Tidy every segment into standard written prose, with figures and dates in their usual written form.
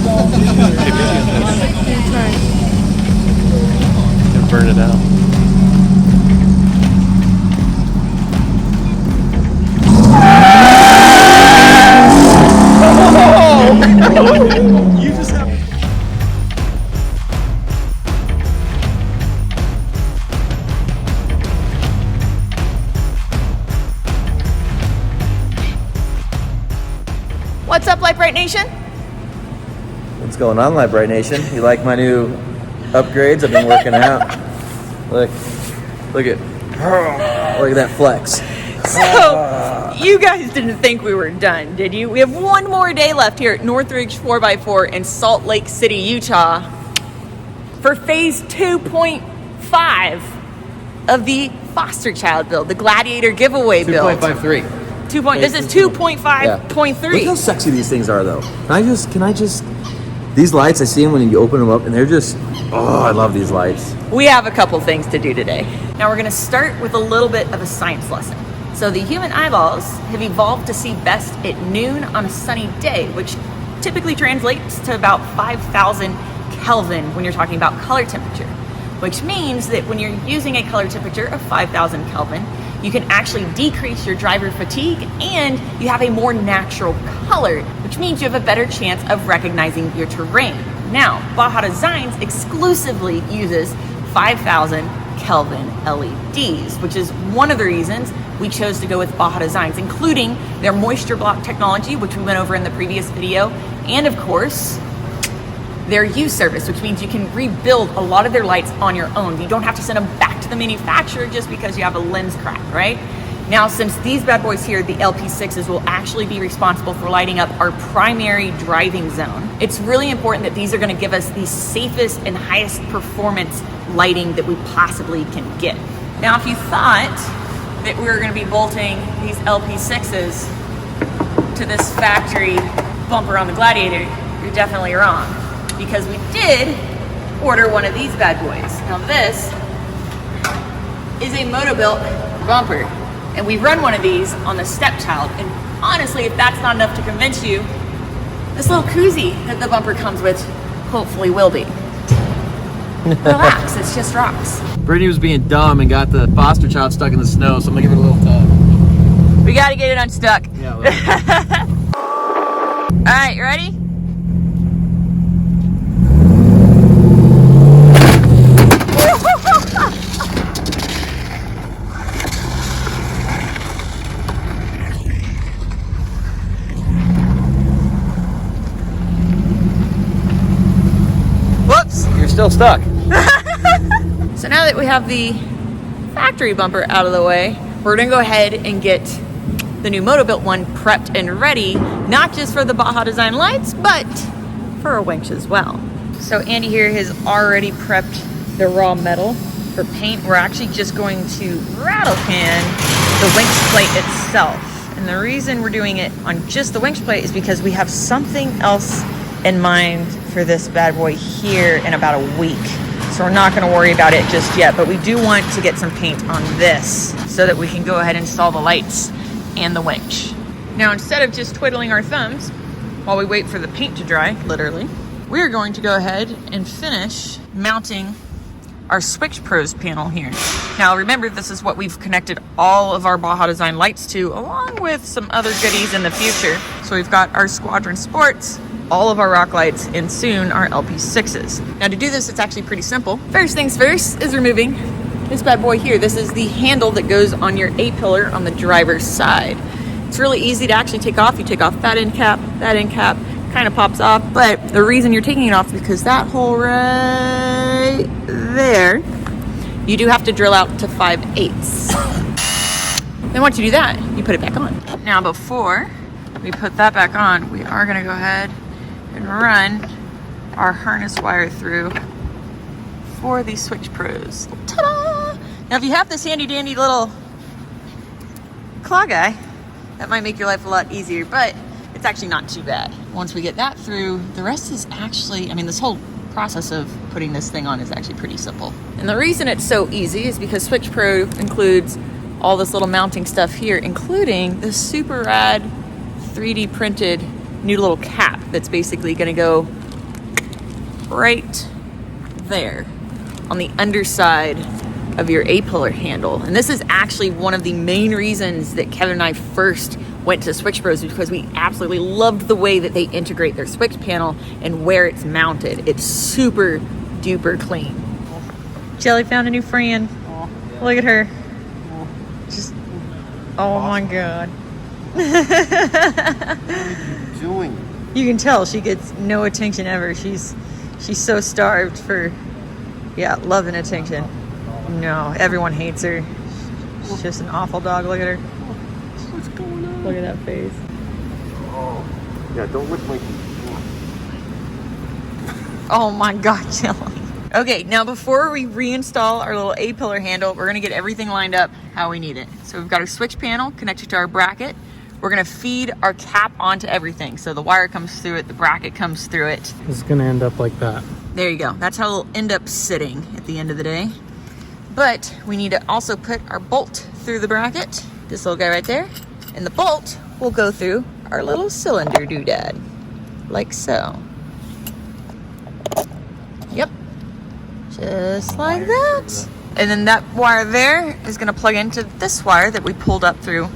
And burn it out. You just have. What's up, Lite Brite Nation? What's going on, Lite Brite Nation? You like my new upgrades? I've been working out. Look at that flex. So, you guys didn't think we were done, did you? We have one more day left here at Northridge 4x4 in Salt Lake City, Utah for phase 2.5 of the foster child build, the Gladiator giveaway build. 2.53. This is 2.5.3. Look how sexy these things are, though. Can I just? These lights, I see them when you open them up, and they're just. Oh, I love these lights. We have a couple things to do today. Now we're going to start with a little bit of a science lesson. So the human eyeballs have evolved to see best at noon on a sunny day, which typically translates to about 5,000 Kelvin when you're talking about color temperature, which means that when you're using a color temperature of 5,000 Kelvin, you can actually decrease your driver fatigue and you have a more natural color, which means you have a better chance of recognizing your terrain. Now, Baja Designs exclusively uses 5,000 Kelvin LEDs, which is one of the reasons we chose to go with Baja Designs, including their moisture block technology, which we went over in the previous video, and of course, their use service, which means you can rebuild a lot of their lights on your own. You don't have to send them back to the manufacturer just because you have a lens crack, right? Now, since these bad boys here, the LP6s, will actually be responsible for lighting up our primary driving zone, it's really important that these are gonna give us the safest and highest performance lighting that we possibly can get. Now, if you thought that we were gonna be bolting these LP6s to this factory bumper on the Gladiator, you're definitely wrong, because we did order one of these bad boys. Now this is a Motobilt bumper, and we run one of these on the stepchild, and honestly, if that's not enough to convince you, this little koozie that the bumper comes with hopefully will be. Relax, it's just rocks. Brittany was being dumb and got the foster child stuck in the snow, so I'm gonna give it a little tug. We gotta get it unstuck. Yeah. All right, you ready? Whoops. You're still stuck. So now that we have the factory bumper out of the way, we're gonna go ahead and get the new Motobilt one prepped and ready, not just for the Baja Design lights, but for a winch as well. So Andy here has already prepped the raw metal for paint. We're actually just going to rattle can the winch plate itself. And the reason we're doing it on just the winch plate is because we have something else in mind for this bad boy here in about a week. So we're not gonna worry about it just yet, but we do want to get some paint on this so that we can go ahead and install the lights and the winch. Now, instead of just twiddling our thumbs while we wait for the paint to dry, literally, we're going to go ahead and finish mounting our Switch Pros panel here. Now, remember, this is what we've connected all of our Baja Design lights to, along with some other goodies in the future. So we've got our Squadron Sports, all of our rock lights, and soon our LP6s. Now, to do this, it's actually pretty simple. First things first is removing this bad boy here. This is the handle that goes on your A-pillar on the driver's side. It's really easy to actually take off. You take off that end cap, kind of pops off, but the reason you're taking it off is because that hole right there, you do have to drill out to 5/8. Then once you do that, you put it back on. Now, before we put that back on, we are gonna go ahead and run our harness wire through for the Switch Pros. Ta-da! Now, if you have this handy dandy little claw guy, that might make your life a lot easier, but it's actually not too bad. Once we get that through, the rest is actually, this whole process of putting this thing on is actually pretty simple. And the reason it's so easy is because Switch Pro includes all this little mounting stuff here, including this super rad 3D printed new little cap that's basically gonna go right there on the underside of your A-pillar handle. And this is actually one of the main reasons that Kevin and I first went to Switch Bros, because we absolutely loved the way that they integrate their switch panel and where it's mounted. It's super duper clean. Jelly found a new friend. Look at her. Just, oh my God. What are you doing? You can tell she gets no attention ever. She's so starved for, love and attention. No, everyone hates her. She's just an awful dog. Look at her. What's going on? Look at that face. Oh, yeah, don't lick my... Oh my God, Jelly. Okay, now before we reinstall our little A-pillar handle, we're gonna get everything lined up how we need it. So we've got our switch panel connected to our bracket. We're gonna feed our cap onto everything. So the wire comes through it, the bracket comes through it. It's gonna end up like that. There you go. That's how it'll end up sitting at the end of the day. But we need to also put our bolt through the bracket, this little guy right there. And the bolt will go through our little cylinder doodad, like so. Yep, just like that. And then that wire there is gonna plug into this wire that we pulled up through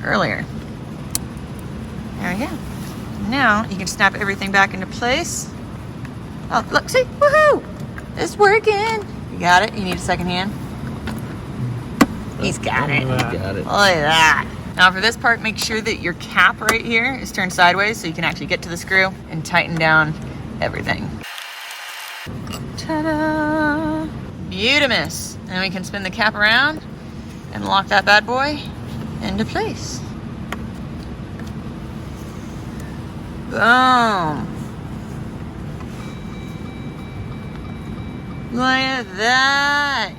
earlier. There we go. Now you can snap everything back into place. Oh, look, see, woohoo! It's working. You got it? You need a second hand? He's got it. Got it. Look at that. Now for this part, make sure that your cap right here is turned sideways so you can actually get to the screw and tighten down everything. Ta-da! Beautimus. And we can spin the cap around and lock that bad boy into place. Boom. Look at that.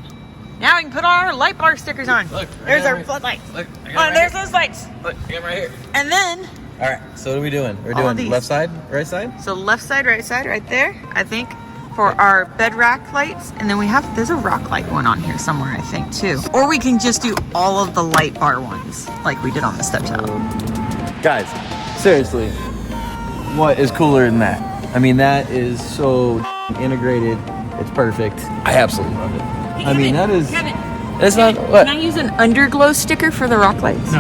Now we can put our light bar stickers on. Look, there's our floodlights. Look, There's those lights. Look, I got 'em right here. And then, All right, so what are we doing? We're All of doing these. left side, right side? so left side, right there, I think, for our bed rack lights. And then there's a rock light one on here somewhere, I think, too. Or we can just do all of the light bar ones like we did on the step tower. Guys, seriously, what is cooler than that? I mean, that is so integrated. It's perfect. I absolutely love it. I mean, that is... Kevin, That's not... What? can I use an underglow sticker for the rock lights? No.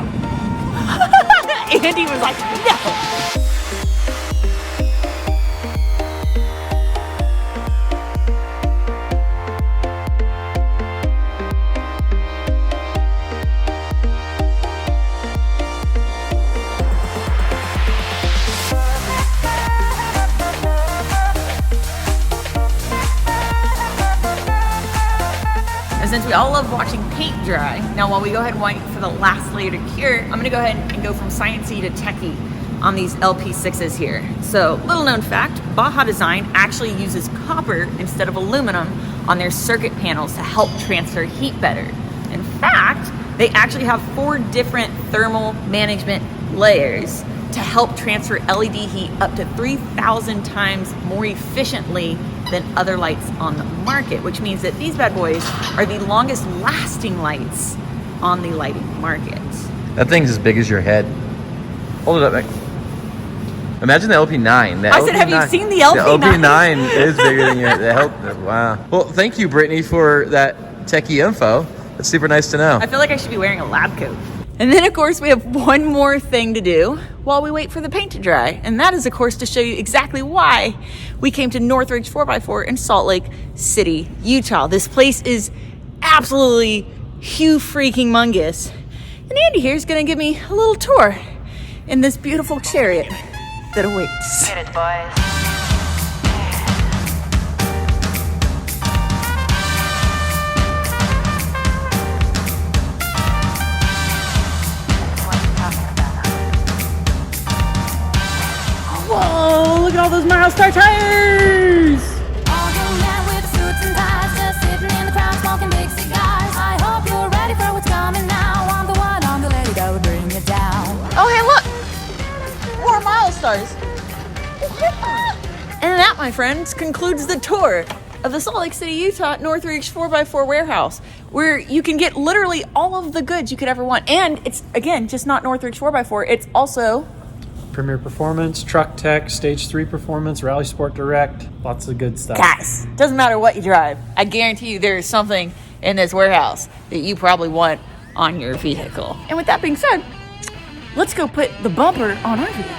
Andy was like, no. And since we all love watching paint dry, now while we go ahead and wait for the last layer to cure, I'm gonna go ahead and go from sciencey to techie on these LP6s here. So, little known fact, Baja Design actually uses copper instead of aluminum on their circuit panels to help transfer heat better. In fact, they actually have 4 different thermal management layers to help transfer LED heat up to 3,000 times more efficiently than other lights on the market, which means that these bad boys are the longest lasting lights on the lighting market. That thing's as big as your head. Hold it up, Nick. Imagine the LP9. I said, have you seen the LP9? The LP9 is bigger than your head. Wow. Well, thank you, Brittany, for that techie info. That's super nice to know. I feel like I should be wearing a lab coat. And then, of course, we have one more thing to do while we wait for the paint to dry. And that is, of course, to show you exactly why we came to Northridge 4x4 in Salt Lake City, Utah. This place is absolutely freaking-mungus. And Andy here is going to give me a little tour in this beautiful chariot that awaits. Get it, boys. Whoa, look at all those milestone tires! All young men with suits and ties, just sitting in the crowd smoking big cigars. I hope you're ready for what's coming now. I'm the one on the lady that would bring it down. Oh, hey, look! More milestars. And that, my friends, concludes the tour of the Salt Lake City, Utah Northridge 4x4 warehouse, where you can get literally all of the goods you could ever want. And it's, again, just not Northridge 4x4. It's also Premier Performance, Truck Tech, Stage 3 Performance, Rally Sport Direct. Lots of good stuff. Guys, doesn't matter what you drive. I guarantee you there is something in this warehouse that you probably want on your vehicle. And with that being said, let's go put the bumper on our vehicle.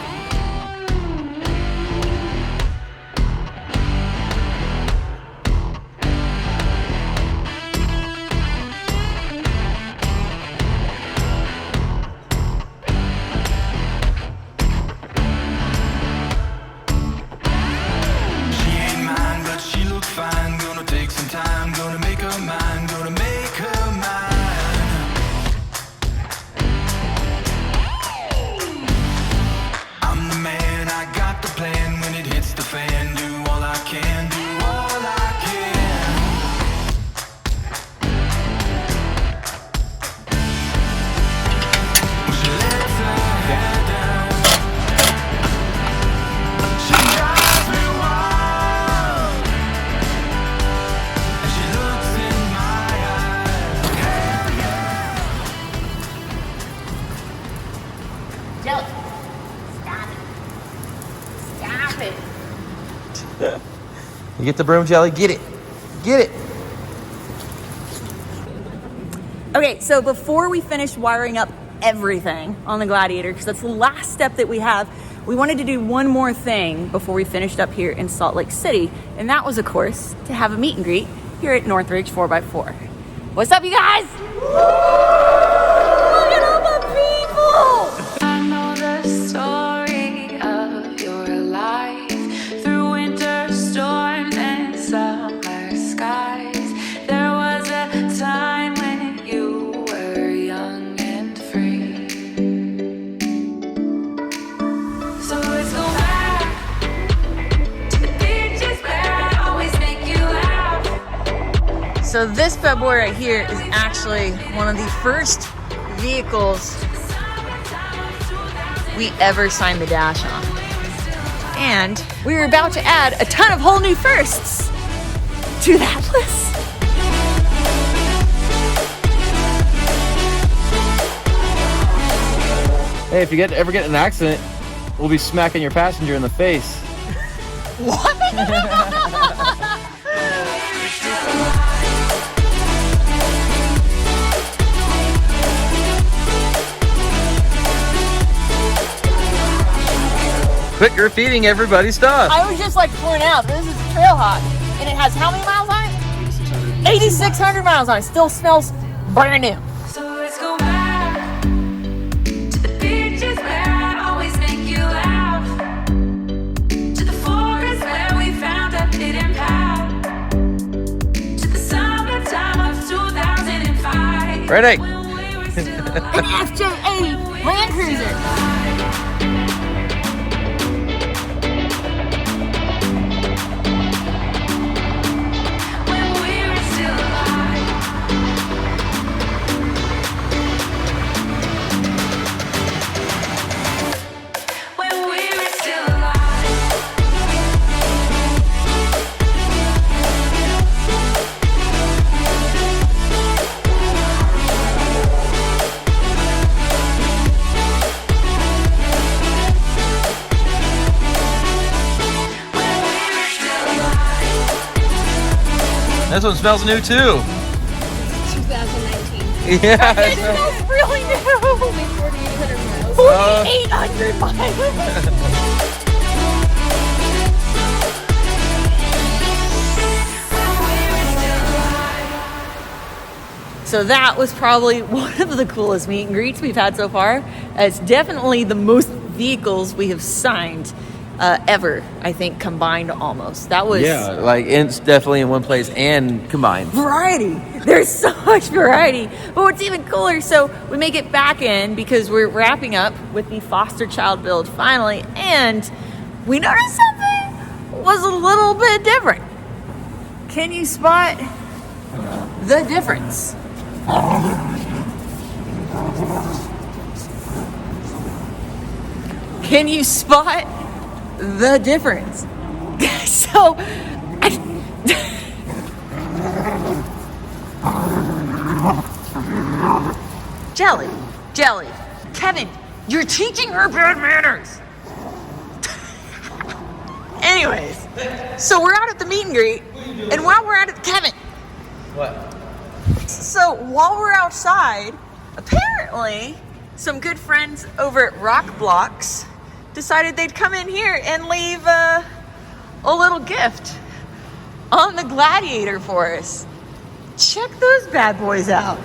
You get the broom jelly, get it. Get it. Okay, so before we finish wiring up everything on the Gladiator, because that's the last step that we have, we wanted to do one more thing before we finished up here in Salt Lake City, and that was, of course, to have a meet and greet here at Northridge 4x4. What's up, you guys? Look at all the people! I know the story of your life through winter storms and summer skies. There was a time when you were young and free. So let's go back to the beaches where I always make you laugh. So this February right here is actually one of the first vehicles we ever signed the dash on. And we were about to add a ton of whole new firsts to that list. Hey, if you ever get in an accident, we'll be smacking your passenger in the face. What? Quit graffitiing everybody's stuff. I was just like pointing out, this is a Trailhawk, and it has how many miles on it? 8,600 miles on it. Still smells brand new. So let's go back to the beaches where I always make you laugh, to the forest where we found a hidden path, to the summertime of 2005. Ready? When we were still An FJ80 Land Cruiser. when we were still alive. When we were still alive. When we were still alive. This one smells new too. 2019. Yeah. It smells really new. Only 4,800 miles. 4,800 miles. So that was probably one of the coolest meet and greets we've had so far. It's definitely the most vehicles we have signed ever, I think, combined almost. That was Like it's definitely in one place and combined. variety. There's so much variety. But what's even cooler, so we make it back in because we're wrapping up with the foster child build finally, and we noticed something was a little bit different. Can you spot the difference? Can you spot the difference? So, Jelly, Kevin, you're teaching her bad manners. Anyways, so we're out at the meet and greet, and while we're at it, Kevin. What? So while we're outside, apparently some good friends over at Rock Blocks decided they'd come in here and leave a little gift on the Gladiator for us. Check those bad boys out.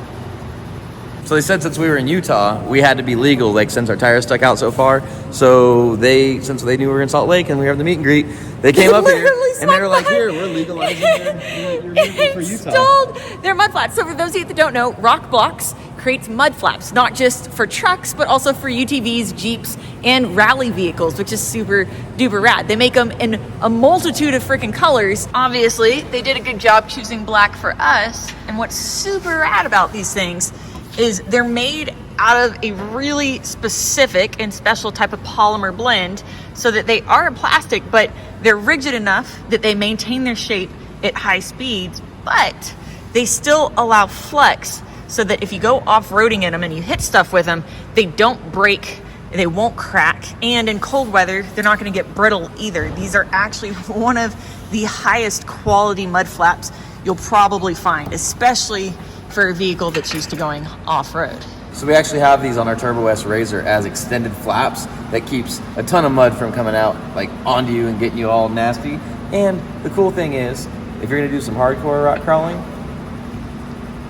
So they said since we were in Utah, we had to be legal, like since our tires stuck out so far. So since they knew we were in Salt Lake and we were having the meet and greet, they came up here and they were like, "Here, we're legalizing your vehicle for Utah." Installed their mud flaps. So for those of you that don't know, Rock Blocks creates mud flaps, not just for trucks, but also for UTVs, Jeeps, and rally vehicles, which is super duper rad. They make them in a multitude of freaking colors. Obviously, they did a good job choosing black for us. And what's super rad about these things is they're made out of a really specific and special type of polymer blend, so that they are a plastic, but they're rigid enough that they maintain their shape at high speeds, but they still allow flex, so that if you go off-roading in them and you hit stuff with them, they don't break, they won't crack, and in cold weather, they're not going to get brittle either. These are actually one of the highest quality mud flaps you'll probably find, especially for a vehicle that's used to going off-road. So we actually have these on our Turbo S Razor as extended flaps that keeps a ton of mud from coming out like onto you and getting you all nasty. And the cool thing is, if you're gonna do some hardcore rock crawling,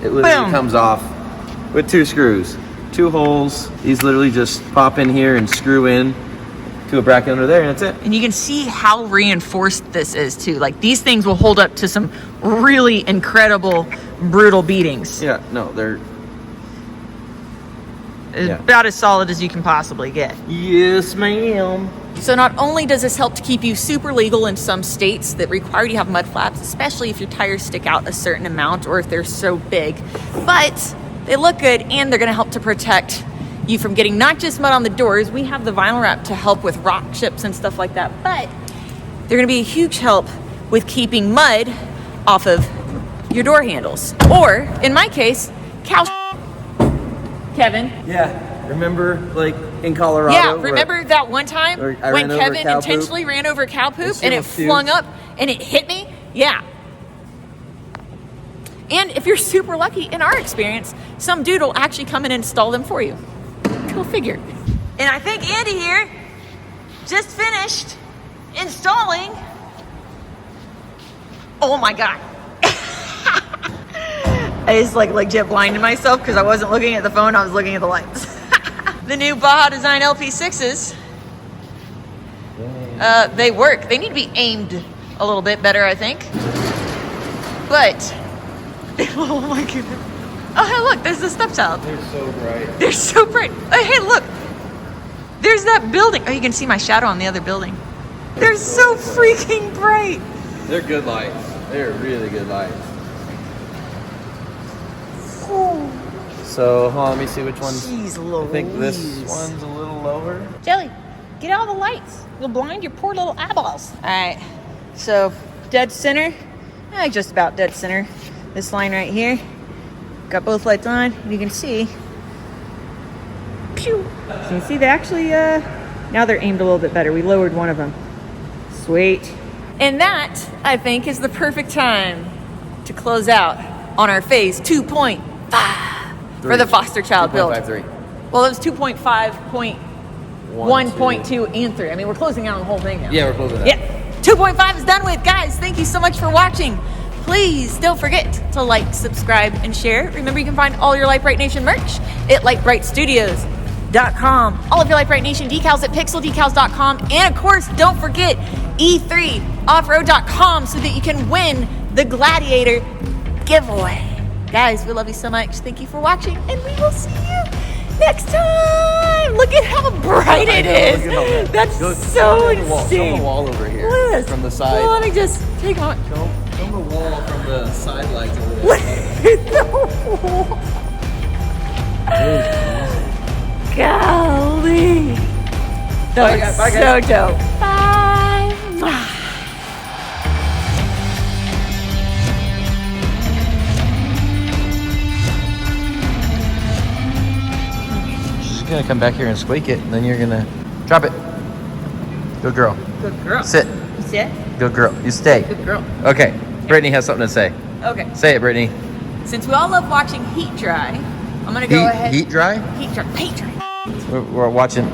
it literally comes off with 2 screws, 2 holes. These literally just pop in here and screw in to a bracket under there, and that's it. And you can see how reinforced this is too. Like, these things will hold up to some really incredible, brutal beatings. Yeah, no, they're about as solid as you can possibly get. Yes, ma'am. So not only does this help to keep you super legal in some states that require you to have mud flaps, especially if your tires stick out a certain amount or if they're so big, but they look good and they're going to help to protect you from getting not just mud on the doors. We have the vinyl wrap to help with rock chips and stuff like that, but they're going to be a huge help with keeping mud off of your door handles. Or, in my case, cow Kevin. Yeah, remember like in Colorado? Yeah, remember that one time when Kevin intentionally ran over cow poop and it flung up and it hit me? Yeah. And if you're super lucky, in our experience, some dude will actually come and install them for you. Go figure. And I think Andy here just finished installing. Oh my God. I just like legit blinded myself because I wasn't looking at the phone, I was looking at the lights. The new Baja Design LP6s. They work. They need to be aimed a little bit better, I think. But, oh my goodness. Oh, hey, look, there's the step child. They're so bright. They're so bright. Oh, hey, look. There's that building. Oh, you can see my shadow on the other building. They're so freaking bright. They're good lights. They're really good lights. So, let me see which one's. Jeez Louise. I think this one's a little lower. Jelly, get all the lights. You'll blind your poor little eyeballs. All right, so dead center. Just about dead center. This line right here. Got both lights on. You can see. Pew. So you see they actually, now they're aimed a little bit better. We lowered one of them. Sweet. And that, I think, is the perfect time to close out on our phase 2.5 for the foster child build. 2.53. Well, it was 2.5, 1.2, and 3. I mean, we're closing out on the whole thing now. Yeah, we're closing out. Yeah. 2.5 is done with. Guys, thank you so much for watching. Please don't forget to like, subscribe, and share. Remember, you can find all your Lite Brite Nation merch at LiteBriteStudios.com. All of your Lite Brite Nation decals at PixelDecals.com. And, of course, don't forget E3Offroad.com so that you can win the Gladiator giveaway. Guys, we love you so much. Thank you for watching, and we will see you next time. Look at how bright it is. That's so insane. Show the wall over here. Look at this. From the side. Well, let me just take one. Show the wall from the side lights over there. Look at the wall. Golly. That was Bye, so guys. dope. Bye. She's gonna come back here and squeak it, and then you're gonna drop it. Good girl. Good girl. Sit. You sit. Good girl. You stay. Good girl. Okay. Brittany has something to say. Okay. Say it, Brittany. Since we all love watching heat dry, I'm gonna go ahead. Heat dry? Heat dry. Paint dry. We're watching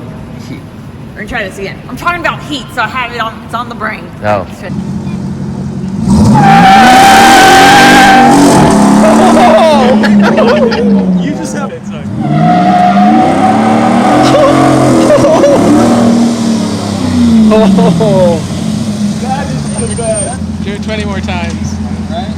heat. We're gonna try this again. I'm talking about heat, so I have it on. It's on the brain. Oh. You just have it. That is the best. Do it 20 more times. Right?